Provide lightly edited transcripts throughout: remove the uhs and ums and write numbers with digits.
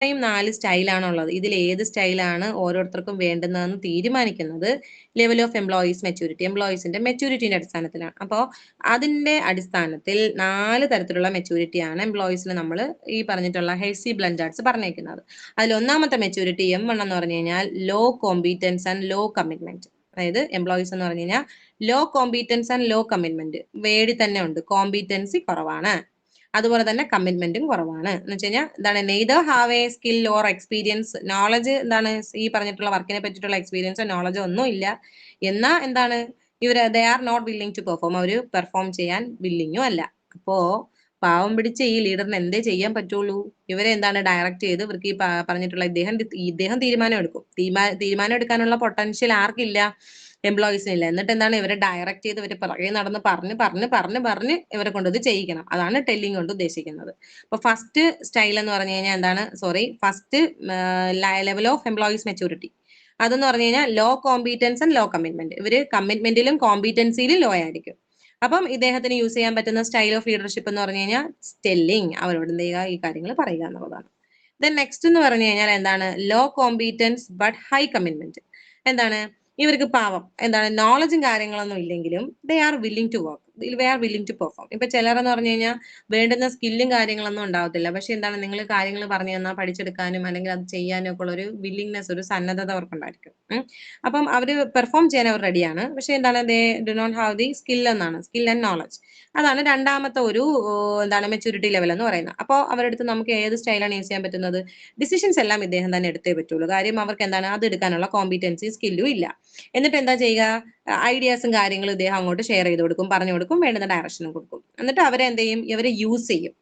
4 സ്റ്റൈലാണുള്ളത്. ഇതിൽ ഏത് സ്റ്റൈലാണ് ഓരോരുത്തർക്കും വേണ്ടുന്നതെന്ന് തീരുമാനിക്കുന്നത് ലെവൽ ഓഫ് എംപ്ലോയീസ് മെച്യൂരിറ്റി, എംപ്ലോയീസിന്റെ മെച്യൂരിറ്റിന്റെ അടിസ്ഥാനത്തിലാണ്. അപ്പോൾ അതിന്റെ അടിസ്ഥാനത്തിൽ 4 തരത്തിലുള്ള മെച്യൂരിറ്റിയാണ് എംപ്ലോയീസിന് നമ്മൾ ഈ പറഞ്ഞിട്ടുള്ള ഹെഴ്സി ബ്ലഞ്ചാർഡ്സ് പറഞ്ഞേക്കുന്നത്. അതിൽ ഒന്നാമത്തെ മെച്യൂരിറ്റി M1 എന്ന് പറഞ്ഞു കഴിഞ്ഞാൽ low competence and low commitment. അതായത് എംപ്ലോയീസ് എന്ന് പറഞ്ഞു കഴിഞ്ഞാൽ low competence and low commitment, വേടി തന്നെ ഉണ്ട്, കോമ്പീറ്റൻസി കുറവാണ്, അതുപോലെ തന്നെ കമ്മിറ്റ്മെന്റും കുറവാണ്. എന്ന് വെച്ച് കഴിഞ്ഞാൽ എന്താണ്, neither have A skill or experience, knowledge എന്താണ് ഈ പറഞ്ഞിട്ടുള്ള വർക്കിനെ പറ്റിയിട്ടുള്ള എക്സ്പീരിയൻസോ നോളജോ ഒന്നും ഇല്ല, എന്നാ എന്താണ് ഇവര് they are not willing to perform, അവര് പെർഫോം ചെയ്യാൻ വില്ലിങ്ങും അല്ല. അപ്പോ പാവം പിടിച്ച ഈ ലീഡറിന് എന്തേ ചെയ്യാൻ പറ്റുള്ളൂ, ഇവരെ എന്താണ് ഡയറക്റ്റ് ചെയ്ത് ഇവർക്ക് ഈ പറഞ്ഞിട്ടുള്ള ഇദ്ദേഹം തീരുമാനം എടുക്കും. തീരുമാനം എടുക്കാനുള്ള പൊട്ടൻഷ്യൽ ആർക്കില്ല, എംപ്ലോയീസിനില്ല. എന്നിട്ട് എന്താണ് ഇവരെ ഡയറക്റ്റ് ചെയ്ത് ഇവര് പുറകെ നടന്ന് പറഞ്ഞ് ഇവരെ കൊണ്ട് ഇത് ചെയ്യിക്കണം. അതാണ് ടെല്ലിംഗ് കൊണ്ട് ഉദ്ദേശിക്കുന്നത്. അപ്പൊ ഫസ്റ്റ് സ്റ്റൈൽ എന്ന് പറഞ്ഞു കഴിഞ്ഞാൽ എന്താണ്, first level of employees maturity അതെന്ന് പറഞ്ഞു കഴിഞ്ഞാൽ low competence and low commitment. ഇവര് കമ്മിറ്റ്മെന്റിലും കോമ്പീറ്റൻസിയിലും ലോ ആയിരിക്കും. അപ്പം ഇദ്ദേഹത്തിന് യൂസ് ചെയ്യാൻ പറ്റുന്ന സ്റ്റൈൽ ഓഫ് ലീഡർഷിപ്പ് എന്ന് പറഞ്ഞു കഴിഞ്ഞാൽ ടെല്ലിംഗ്, അവരോട് എന്ത് ചെയ്യുക, ഈ കാര്യങ്ങൾ പറയുക എന്നുള്ളതാണ്. ദെൻ നെക്സ്റ്റ് എന്ന് പറഞ്ഞു കഴിഞ്ഞാൽ എന്താണ്, low competence but high commitment. എന്താണ്, ഇവർക്ക് പാവം എന്താണ് നോളജും കാര്യങ്ങളൊന്നും ഇല്ലെങ്കിലും they are willing to work, they are willing to perform. ഇപ്പൊ ചിലരെന്ന് പറഞ്ഞു കഴിഞ്ഞാൽ വേണ്ടുന്ന സ്കില്ലും കാര്യങ്ങളൊന്നും ഉണ്ടാവത്തില്ല, പക്ഷെ എന്താണ് നിങ്ങൾ കാര്യങ്ങൾ പറഞ്ഞു തന്നാൽ പഠിച്ചെടുക്കാനും അല്ലെങ്കിൽ അത് ചെയ്യാനും ഒക്കെ ഉള്ള ഒരു വില്ലിങ്നെസ്, ഒരു സന്നദ്ധത അവർക്കുണ്ടായിരിക്കും. അപ്പം അവര് പെർഫോം ചെയ്യാൻ അവർ റെഡിയാണ്, പക്ഷെ എന്താണ് they do not have the skill എന്നാണ്, സ്കിൽ ആൻഡ് നോളജ്. അതാണ് രണ്ടാമത്തെ ഒരു എന്താണ് മെച്യൂരിറ്റി ലെവൽ എന്ന് പറയുന്നത്. അപ്പോൾ അവരുടെ അടുത്ത് നമുക്ക് ഏത് സ്റ്റൈലാണ് യൂസ് ചെയ്യാൻ പറ്റുന്നത്, ഡിസിഷൻസ് എല്ലാം ഇദ്ദേഹം തന്നെ എടുത്തേ പറ്റുള്ളൂ. കാര്യം അവർക്ക് എന്താണ് അത് എടുക്കാനുള്ള കോമ്പീറ്റൻസി സ്കില്ലും ഇല്ല. എന്നിട്ട് എന്താ ചെയ്യുക, ഐഡിയാസും കാര്യങ്ങളും ഇദ്ദേഹം അങ്ങോട്ട് ഷെയർ ചെയ്ത് കൊടുക്കും, പറഞ്ഞു കൊടുക്കും, വേണ്ടുന്ന ഡയറക്ഷനും കൊടുക്കും. എന്നിട്ട് അവരെ എന്ത് ചെയ്യും, ഇവരെ യൂസ് ചെയ്യും.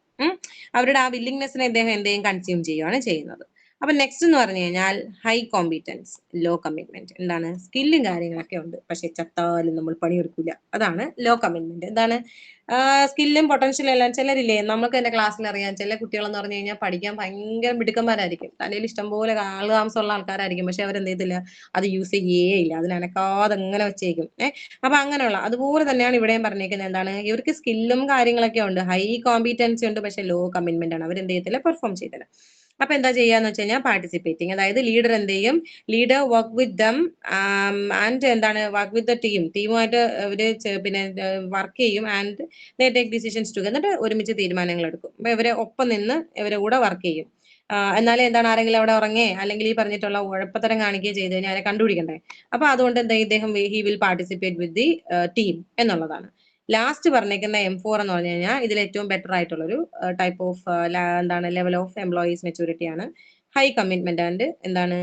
അവരുടെ ആ വില്ലിങ്നെസ്സിനെ ഇദ്ദേഹം എന്ത് ചെയ്യും, കൺസ്യൂം ചെയ്യുകയാണ് ചെയ്യുന്നത്. അപ്പൊ നെക്സ്റ്റ് എന്ന് പറഞ്ഞു കഴിഞ്ഞാൽ ഹൈ കോമ്പീറ്റൻസ് ലോ കമ്മിറ്റ്മെന്റ്. എന്താണ്, സ്കില്ലും കാര്യങ്ങളൊക്കെ ഉണ്ട്, പക്ഷെ ചത്താലും നമ്മൾ പണിയെടുക്കില്ല, അതാണ് ലോ കമ്മിറ്റ്മെന്റ്. എന്താണ്, സ്കില്ലും പൊട്ടൻഷ്യലും എല്ലാം, ചിലരില്ലേ നമുക്ക് എന്റെ ക്ലാസ്സിൽ അറിയാം, ചില കുട്ടികളെന്ന് പറഞ്ഞു കഴിഞ്ഞാൽ പഠിക്കാൻ ഭയങ്കര മിടുക്കന്മാരായിരിക്കും, തലയിൽ ഇഷ്ടംപോലെ ആള് താമസമുള്ള ആൾക്കാരായിരിക്കും, പക്ഷെ അവരെന്ത് ചെയ്തില്ല, അത് യൂസ് ചെയ്യേ ഇല്ല, അതിനനക്കാതെ അങ്ങനെ വെച്ചേക്കും. അപ്പൊ അങ്ങനെയുള്ള അതുപോലെ തന്നെയാണ് ഇവിടെയും പറഞ്ഞേക്കുന്നത്. എന്താണ്, ഇവർക്ക് സ്കില്ലും കാര്യങ്ങളൊക്കെ ഉണ്ട്, ഹൈ കോമ്പീറ്റൻസി ഉണ്ട്, പക്ഷെ ലോ കമ്മിറ്റ്മെന്റ് ആണ്, അവരെന്ത് ചെയ്യത്തില്ല, പെർഫോം ചെയ്തില്ല. അപ്പൊ എന്താ ചെയ്യാന്ന് വെച്ച് കഴിഞ്ഞാൽ പാർട്ടിസിപ്പേറ്റിംഗ്, അതായത് ലീഡർ എന്ത് ചെയ്യും, leader work with them and എന്താണ് വർക്ക് വിത്ത് ദ ടീമുമായിട്ട് ഇവര് പിന്നെ വർക്ക് ചെയ്യും, and they take decisions too, എന്നിട്ട് ഒരുമിച്ച് തീരുമാനങ്ങൾ എടുക്കും. അപ്പൊ ഇവരെ ഒപ്പം നിന്ന് ഇവരെ കൂടെ വർക്ക് ചെയ്യും. എന്നാലും എന്താണ്, ആരെങ്കിലും അവിടെ ഉറങ്ങേ അല്ലെങ്കിൽ ഈ പറഞ്ഞിട്ടുള്ള ഉഴപ്പത്തരം കാണിക്കുകയോ ചെയ്ത് കഴിഞ്ഞാൽ അവരെ കണ്ടുപിടിക്കണ്ടേ. അപ്പൊ അതുകൊണ്ട് എന്താ ഇദ്ദേഹം he will participate with the team എന്നുള്ളതാണ്. ലാസ്റ്റ് പറഞ്ഞേക്കുന്ന M4 എന്ന് പറഞ്ഞു കഴിഞ്ഞാൽ ഇതിൽ ഏറ്റവും ബെറ്റർ ആയിട്ടുള്ള ഒരു ടൈപ്പ് ഓഫ് എന്താണ് ലെവൽ ഓഫ് എംപ്ലോയീസ് മെച്യൂരിറ്റി ആണ്. ഹൈ കമ്മിറ്റ്മെന്റ് ആൻഡ് എന്താണ്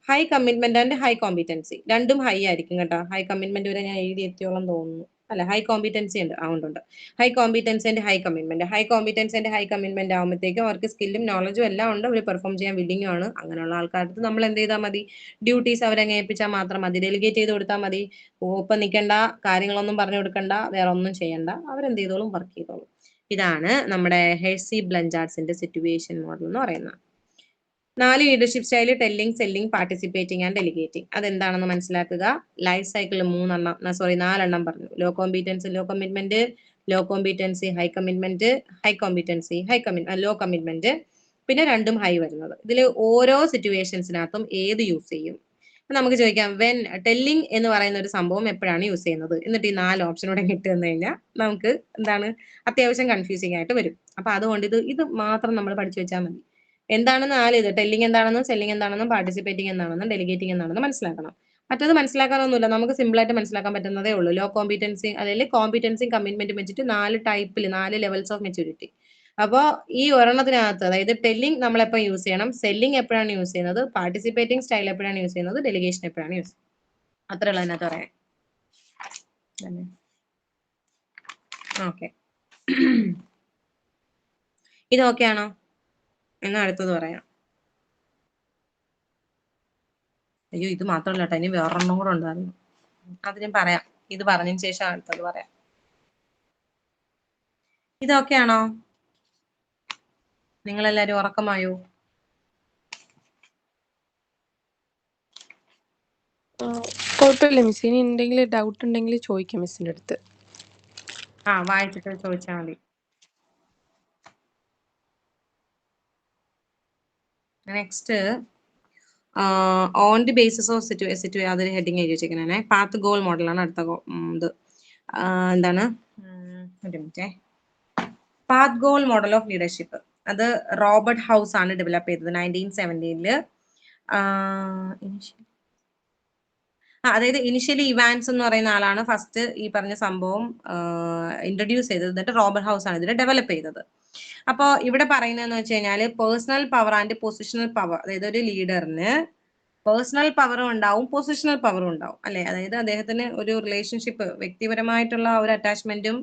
high commitment and high competency, രണ്ടും ഹൈ ആയിരിക്കും കേട്ടോ. ഹൈ കമ്മിറ്റ്മെന്റ് വരെ ഞാൻ എഴുതി എത്തിയോളം തോന്നുന്നു, അല്ല ഹൈ കോമ്പീറ്റൻസി ഉണ്ട്, അതുകൊണ്ടുണ്ട് high competency and high commitment. High competency and high commitment ആകുമ്പോഴത്തേക്കും അവർക്ക് സ്കില്ലും നോളജും എല്ലാം ഉണ്ട്, അവർ പെർഫോം ചെയ്യാൻ വില്ലിങ്ങും ആണ്. അങ്ങനെയുള്ള ആൾക്കാർക്ക് നമ്മൾ എന്ത് ചെയ്താൽ മതി, ഡ്യൂട്ടീസ് അവരങ്ങ് ഏൽപ്പിച്ചാൽ മാത്രം മതി, ഡെലിഗേറ്റ് ചെയ്ത് കൊടുത്താൽ മതി. ഒപ്പം നിൽക്കേണ്ട, കാര്യങ്ങളൊന്നും പറഞ്ഞു കൊടുക്കണ്ട, വേറെ ഒന്നും ചെയ്യണ്ട, അവരെന്ത് ചെയ്തോളും, വർക്ക് ചെയ്തോളും. ഇതാണ് നമ്മുടെ ഹെഴ്സി ബ്ലഞ്ചാർഡ്സിന്റെ സിറ്റുവേഷൻ മോഡൽ എന്ന് പറയുന്നത്. 4 leadership style, telling, selling, participating and delegating. അതെന്താണെന്ന് മനസ്സിലാക്കുക. ലൈഫ് സൈക്കിളിൽ 4 പറഞ്ഞു. Low competency low commitment, low competency high commitment, high competency low commitment, പിന്നെ രണ്ടും ഹൈ വരുന്നത്. ഇതിൽ ഓരോ സിറ്റുവേഷൻസിനകത്തും ഏത് യൂസ് ചെയ്യും. നമുക്ക് ചോദിക്കാം, വെൻ ടെല്ലിംഗ് എന്ന് പറയുന്ന ഒരു സംഭവം എപ്പോഴാണ് യൂസ് ചെയ്യുന്നത്, എന്നിട്ട് ഈ 4 ഓപ്ഷനോടെ കിട്ടുന്നു കഴിഞ്ഞാൽ നമുക്ക് എന്താണ് അത്യാവശ്യം കൺഫ്യൂസിംഗ് ആയിട്ട് വരും. അപ്പൊ അതുകൊണ്ട് ഇത് മാത്രം നമ്മൾ പഠിച്ചു വെച്ചാൽ മതി. എന്താണെന്ന് ഇത് ടെല്ലിംഗ് എന്താണെന്നും സെല്ലിംഗ് എന്താണെന്നും പാർട്ടിസിപ്പേറ്റിംഗ് എന്താണെന്നും ഡെലിഗേറ്റിംഗ് എന്താണെന്നും മനസ്സിലാക്കണം. മറ്റത് മനസ്സിലാക്കാനൊന്നുമില്ല, നമുക്ക് സിമ്പിൾ ആയിട്ട് മനസ്സിലാക്കാൻ പറ്റുന്നതേ ഉള്ളൂ. ലോ കോമ്പീറ്റൻസി അല്ലെങ്കിൽ കോമ്പീറ്റൻസിയും കമ്മിറ്റ്മെന്റും വെച്ചിട്ട് 4 ലെവൽസ് ഓഫ് മെച്യൂരിറ്റി. അപ്പോൾ ഈ ഒരെണ്ണത്തിനകത്ത്, അതായത് ടെല്ലിംഗ് നമ്മൾ എപ്പോൾ യൂസ് ചെയ്യണം, സെല്ലിംഗ് എപ്പോഴാണ് യൂസ് ചെയ്യുന്നത്, പാർട്ടിസിപ്പേറ്റിംഗ് സ്റ്റൈൽ എപ്പോഴാണ് യൂസ് ചെയ്യുന്നത്, ഡെലിഗേഷൻ എപ്പോഴാണ് യൂസ് ചെയ്യുന്നത്, അത്രയുള്ള അതിനകത്ത് പറയാം. ഓക്കെ, ഇത് ഓക്കെ ആണോ? എന്നാ അടുത്തത് പറയാം. അയ്യോ, ഇത് മാത്രമല്ല കേട്ടോ, ഇനി വേറൊരെണ്ണം കൂടെ ഉണ്ടായിരുന്നു, അത് ഞാൻ പറയാം. ഇത് പറഞ്ഞതിന് ശേഷം അടുത്തത് പറയാം. ഇതൊക്കെ ആണോ? നിങ്ങളെല്ലാരും ഉറക്കമായോ? കുഴപ്പമില്ല മിസ്, ഇനി എന്തെങ്കിലും ഡൗട്ട് ഉണ്ടെങ്കിൽ ചോദിക്കാം മിസ്സിന്റെ അടുത്ത്. വായിച്ചിട്ട് ചോദിച്ചാൽ മതി. Next on the basis of situation അതൊരു ഹെഡിങ് എഴുതി വെച്ചേക്കണേ. പാത്ത് ഗോൾ മോഡലാണ് അടുത്ത ഇത് എന്താണ് ഒരു മിനിറ്റേ. Path goal model of leadership അത് റോബർട്ട് ഹൗസ് ആണ് ഡെവലപ്പ് ചെയ്തത് 1970. അതായത് ഇനിഷ്യലി ഇവാൻസ് എന്ന് പറയുന്ന ആളാണ് ഫസ്റ്റ് ഈ പറഞ്ഞ സംഭവം ഇൻട്രൊഡ്യൂസ് ചെയ്തത്. എന്നിട്ട് റോബർട്ട് ഹൗസ് ആണ് ഇതിനെ ഡെവലപ്പ് ചെയ്തത്. അപ്പോൾ ഇവിടെ പറയുന്നതെന്ന് വെച്ച് കഴിഞ്ഞാൽ personal power and positional power. അതായത് ഒരു ലീഡറിന് പേഴ്സണൽ പവറും ഉണ്ടാവും പൊസിഷണൽ പവറും ഉണ്ടാവും അല്ലെ. അതായത് അദ്ദേഹത്തിന് ഒരു റിലേഷൻഷിപ്പ് വ്യക്തിപരമായിട്ടുള്ള ഒരു അറ്റാച്ച്മെന്റും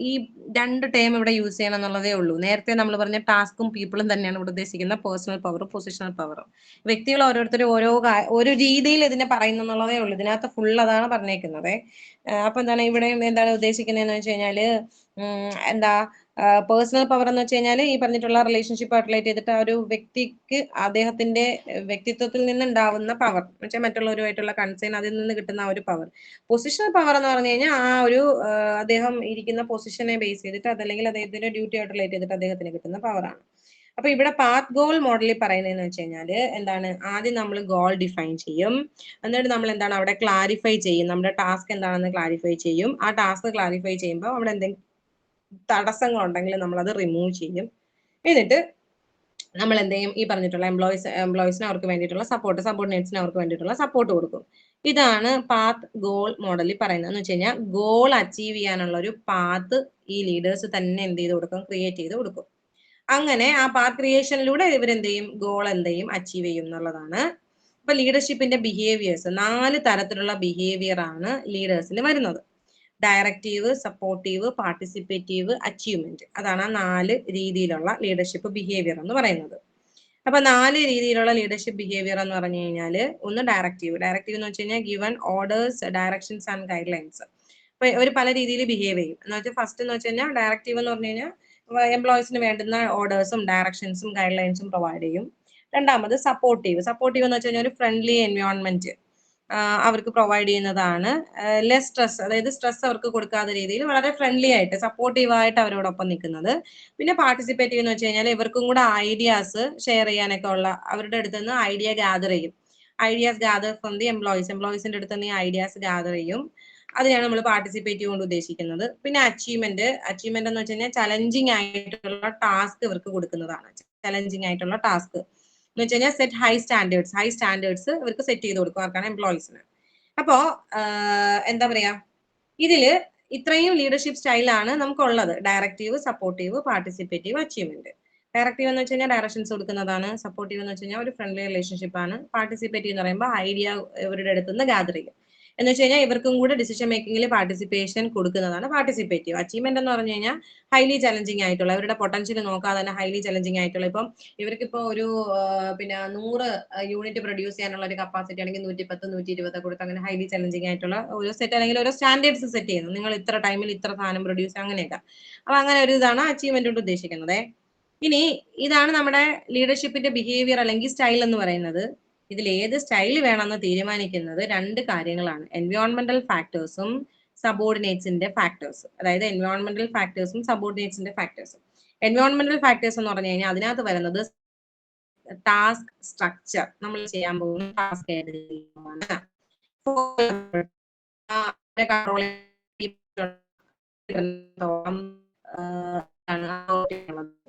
ഈ രണ്ട് ടേം ഇവിടെ യൂസ് ചെയ്യണം എന്നുള്ളതേ ഉള്ളൂ. നേരത്തെ നമ്മൾ പറഞ്ഞ ടാസ്കും പീപ്പിളും തന്നെയാണ് ഇവിടെ ഉദ്ദേശിക്കുന്ന പേഴ്സണൽ പവറും പൊസിഷണൽ പവറും. വ്യക്തികൾ ഓരോരുത്തരും ഓരോ രീതിയിൽ ഇതിനെ പറയുന്നു എന്നുള്ളതേ ഉള്ളൂ. ഇതിനകത്ത് ഫുൾ അതാണ് പറഞ്ഞേക്കുന്നത്. അപ്പൊ എന്താണ് ഇവിടെ എന്താണ് ഉദ്ദേശിക്കുന്നതെന്ന് വെച്ച് കഴിഞ്ഞാല് എന്താ പേഴ്സണൽ പവർ എന്ന് വെച്ച് കഴിഞ്ഞാൽ ഈ പറഞ്ഞിട്ടുള്ള റിലേഷൻഷിപ്പ് റിലേറ്റ് ചെയ്തിട്ട് ആ ഒരു വ്യക്തിക്ക് അദ്ദേഹത്തിന്റെ വ്യക്തിത്വത്തിൽ നിന്നുണ്ടാവുന്ന പവർ എന്ന് വെച്ചാൽ മറ്റുള്ളവരുമായിട്ടുള്ള കൺസേൺ അതിൽ നിന്ന് കിട്ടുന്ന ആ ഒരു പവർ. പൊസിഷണൽ പവർ എന്ന് പറഞ്ഞു കഴിഞ്ഞാൽ ആ ഒരു അദ്ദേഹം ഇരിക്കുന്ന പൊസിഷനെ ബേസ് ചെയ്തിട്ട് അതല്ലെങ്കിൽ അദ്ദേഹത്തിന്റെ ഡ്യൂട്ടിയായിട്ട് റിലേറ്റ് ചെയ്തിട്ട് അദ്ദേഹത്തിന് കിട്ടുന്ന പവറാണ്. അപ്പൊ ഇവിടെ പാത്ത് ഗോൾ മോഡലിൽ പറയുന്നതെന്ന് വെച്ച് കഴിഞ്ഞാല് എന്താണ്, ആദ്യം നമ്മൾ ഗോൾ ഡിഫൈൻ ചെയ്യും. എന്നിട്ട് നമ്മൾ എന്താണ് അവിടെ ക്ലാരിഫൈ ചെയ്യും, നമ്മുടെ ടാസ്ക് എന്താണെന്ന് ക്ലാരിഫൈ ചെയ്യും. ആ ടാസ്ക് ക്ലാരിഫൈ ചെയ്യുമ്പോൾ അവിടെ എന്തെങ്കിലും തടസ്സങ്ങളുണ്ടെങ്കിൽ നമ്മൾ അത് റിമൂവ് ചെയ്യും. എന്നിട്ട് നമ്മൾ എന്ത് ചെയ്യും, ഈ പറഞ്ഞിട്ടുള്ള എംപ്ലോയീസിന് അവർക്ക് വേണ്ടിയിട്ടുള്ള സപ്പോർട്ട്, സബോർഡിനേറ്റ്സിന് അവർക്ക് വേണ്ടിയിട്ടുള്ള സപ്പോർട്ട് കൊടുക്കും. ഇതാണ് പാത്ത് ഗോൾ മോഡലിൽ പറയുന്നത്. എന്ന് വെച്ച് കഴിഞ്ഞാൽ ഗോൾ അച്ചീവ് ചെയ്യാനുള്ള ഒരു പാത്ത് ഈ ലീഡേഴ്സ് തന്നെ എന്ത് ചെയ്ത് കൊടുക്കും, ക്രിയേറ്റ് ചെയ്ത് കൊടുക്കും. അങ്ങനെ ആ പാത്ത് ക്രിയേഷനിലൂടെ ഇവരെന്ത് ചെയ്യും, ഗോൾ എന്ത് ചെയ്യും, അച്ചീവ് ചെയ്യും എന്നുള്ളതാണ്. അപ്പൊ ലീഡർഷിപ്പിന്റെ ബിഹേവിയേഴ്സ് 4 തരത്തിലുള്ള ബിഹേവിയർ ആണ് ലീഡേഴ്സിന് വരുന്നത്. Directive, supportive, participative, achievement. അതാണ് 4 രീതിയിലുള്ള ലീഡർഷിപ്പ് ബിഹേവിയർ എന്ന് പറയുന്നത്. അപ്പൊ 4 രീതിയിലുള്ള ലീഡർഷിപ്പ് ബിഹേവിയർ എന്ന് പറഞ്ഞു കഴിഞ്ഞാൽ ഒന്ന് ഡയറക്റ്റീവ്. ഡയറക്റ്റീവ് എന്ന് വെച്ച് കഴിഞ്ഞാൽ given orders, directions and guide lines. അപ്പൊ ഒരു പല രീതിയിൽ ബിഹേവ് ചെയ്യും എന്ന് വെച്ചാൽ ഫസ്റ്റ് എന്ന് വെച്ച് കഴിഞ്ഞാൽ ഡയറക്റ്റീവ് എന്ന് പറഞ്ഞു കഴിഞ്ഞാൽ എംപ്ലോയീസിന് വേണ്ടുന്ന ഓർഡേഴ്സും ഡയറക്ഷൻസും ഗൈഡ് ലൈൻസും പ്രൊവൈഡ് ചെയ്യും. രണ്ടാമത് സപ്പോർട്ടീവ്. സപ്പോർട്ടീവ് എന്ന് വെച്ച് കഴിഞ്ഞാൽ ഒരു ഫ്രണ്ട്ലി എൻവയോൺമെന്റ് അവർക്ക് പ്രൊവൈഡ് ചെയ്യുന്നതാണ്. ലെസ് സ്ട്രെസ്, അതായത് സ്ട്രെസ് അവർക്ക് കൊടുക്കാത്ത രീതിയിൽ വളരെ ഫ്രണ്ട്ലി ആയിട്ട് സപ്പോർട്ടീവ് ആയിട്ട് അവരോടൊപ്പം നിൽക്കുന്നത്. പിന്നെ പാർട്ടിസിപ്പേറ്റീവ് എന്ന് വെച്ച് കഴിഞ്ഞാൽ ഇവർക്കും കൂടെ ഐഡിയാസ് ഷെയർ ചെയ്യാനൊക്കെ ഉള്ള, അവരുടെ അടുത്ത് നിന്ന് ഐഡിയ ഗ്യാദർ ചെയ്യും. ഐഡിയാസ് ഗ്യാദർ ഫ്രം ദി എംപ്ലോയീസിന്റെ അടുത്ത് നിന്ന് ഈ ഐഡിയാസ് ഗ്യാദർ ചെയ്യും. അതിനാണ് നമ്മൾ പാർട്ടിസിപ്പേറ്റീവ് കൊണ്ട് ഉദ്ദേശിക്കുന്നത്. പിന്നെ അച്ചീവ്മെന്റ് എന്ന് വെച്ച് കഴിഞ്ഞാൽ ചലഞ്ചിങ് ആയിട്ടുള്ള ടാസ്ക് ഇവർക്ക് കൊടുക്കുന്നതാണ്. ചലഞ്ചിങ് ആയിട്ടുള്ള ടാസ്ക് എന്ന് വെച്ച് കഴിഞ്ഞാൽ സെറ്റ് ഹൈ സ്റ്റാൻഡേർഡ്സ് ഇവർക്ക് സെറ്റ് ചെയ്ത് കൊടുക്കും. ആർക്കാണ്, എംപ്ലോയീസിന്. അപ്പോ എന്താ പറയാ, ഇതില് ഇത്രയും ലീഡർഷിപ്പ് സ്റ്റൈലാണ് നമുക്കുള്ളത്. Directive, supportive, participative, achievement. Directive എന്ന് വെച്ച് കഴിഞ്ഞാൽ ഡയറക്ഷൻസ് കൊടുക്കുന്നതാണ്. സപ്പോർട്ടീവ് എന്ന് വെച്ച് കഴിഞ്ഞാൽ ഒരു ഫ്രണ്ട്ലി റിലേഷൻഷിപ്പ് ആണ്. പാർട്ടിസിപ്പേറ്റീവ് എന്ന് പറയുമ്പോൾ ഐഡിയ ഇവരുടെ അടുത്ത് നിന്ന് ഗ്യാദർ ചെയ്യും. എന്ന് വെച്ച് കഴിഞ്ഞാൽ ഇവർക്കും കൂടെ ഡിസിഷൻ മേക്കിംഗിൽ പാർട്ടിസിപ്പേഷൻ കൊടുക്കുന്നതാണ് പാർട്ടിസിപ്പേറ്റീവ്. അച്ചീവ്മെന്റ് എന്ന് പറഞ്ഞു കഴിഞ്ഞാൽ ഹൈലി ചലഞ്ചിങ് ആയിട്ടുള്ള, ഇവരുടെ പൊട്ടൻഷ്യൽ നോക്കാതെ തന്നെ ഹൈലി ചലഞ്ചിങ് ആയിട്ടുള്ള, ഇപ്പം ഇവർക്കിപ്പോ ഒരു പിന്നെ 100 യൂണിറ്റ് പ്രൊഡ്യൂസ് ചെയ്യാനുള്ള ഒരു കപ്പാസിറ്റി ആണെങ്കിൽ 110, 120 കൊടുത്ത് അങ്ങനെ ഹൈലി ചലഞ്ചിങ് ആയിട്ടുള്ള ഒരു സെറ്റ് അല്ലെങ്കിൽ ഓരോ സ്റ്റാൻഡേർഡ്സ് സെറ്റ് ചെയ്യുന്നു. നിങ്ങൾ ഇത്ര ടൈമിൽ ഇത്ര സാധനം പ്രൊഡ്യൂസ് അങ്ങനെയൊക്കെ. അപ്പൊ അങ്ങനെ ഒരു ഇതാണ് അച്ചീവ്മെന്റ് കൊണ്ട് ഉദ്ദേശിക്കുന്നത്. ഇനി ഇതാണ് നമ്മുടെ ലീഡർഷിപ്പിന്റെ ബിഹേവിയർ അല്ലെങ്കിൽ സ്റ്റൈൽ എന്ന് പറയുന്നത്. ഇതിൽ ഏത് സ്റ്റൈൽ വേണമെന്ന് തീരുമാനിക്കുന്നത് 2 കാര്യങ്ങളാണ്. എൻവയോൺമെന്റൽ ഫാക്ടേഴ്സും സബോർഡിനേറ്റ്സിന്റെ ഫാക്ടേഴ്സ്. അതായത് എൻവയോൺമെന്റൽ ഫാക്ടേഴ്സും സബോർഡിനേറ്റ്സിന്റെ ഫാക്ടേഴ്സും. എൻവയോൺമെന്റൽ ഫാക്ടേഴ്സ് എന്ന് പറഞ്ഞു കഴിഞ്ഞാൽ അതിനകത്ത് വരുന്നത് ടാസ്ക് സ്ട്രക്ചർ, നമ്മൾ ചെയ്യാൻ പോകുന്ന ടാസ്ക് ഏതാണ്,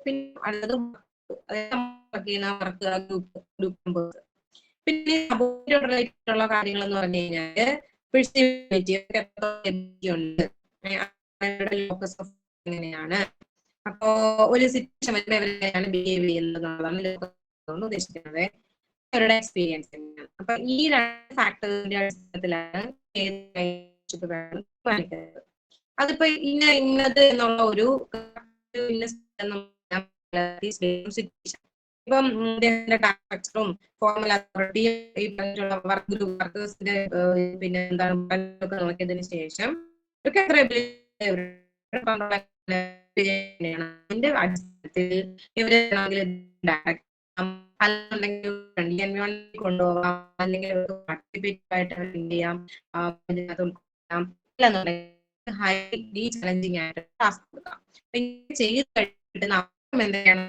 പിന്നെ അടുത്തത് പിന്നെ റിലേറ്റഡുള്ള കാര്യങ്ങൾ എന്ന് പറഞ്ഞു കഴിഞ്ഞാല് ലോക്കസ് ഓഫ് എങ്ങനെയാണ്, അപ്പോ ഒരു സിറ്റുവേഷൻ എങ്ങനെയാണ് ബിഹേവ് ചെയ്യുന്നത് എന്നുള്ളതാണ് ഉദ്ദേശിക്കുന്നത്. അവരുടെ എക്സ്പീരിയൻസ് തന്നെയാണ്. അപ്പൊ ഈ 2 ഫാക്ടേഴ്സിന്റെ അടിസ്ഥാനത്തിലാണ് തീരുമാനിക്കുന്നത്. അതിപ്പോ ഇന്നത് എന്നുള്ള ഒരു ഇപ്പം സ്ട്രക്ചറും ഫോർമൽ അതോറിറ്റിയും ഈ പറഞ്ഞിട്ടുള്ള വർക്ക് ഗ്രൂപ്പ് വർക്കേഴ്സിന്റെ പിന്നെ എന്താണ് നോക്കിയതിനു ശേഷം അതിന്റെ അടിസ്ഥാനത്തിൽ ഇവര് അല്ലെന്നുണ്ടെങ്കിൽ ഫ്രണ്ട്ലി എൻവയോൺമെന്റ് കൊണ്ടുപോകാം, അല്ലെങ്കിൽ പാർട്ടിസിപ്പേറ്റീവ് ആയിട്ട് എന്ത് ചെയ്യാം, ഹൈലി ചലഞ്ചിങ് ആയിട്ട് ടാസ്ക് കൊടുക്കാം. ചെയ്ത് കഴിഞ്ഞിട്ട് എന്ത് ചെയ്യണം,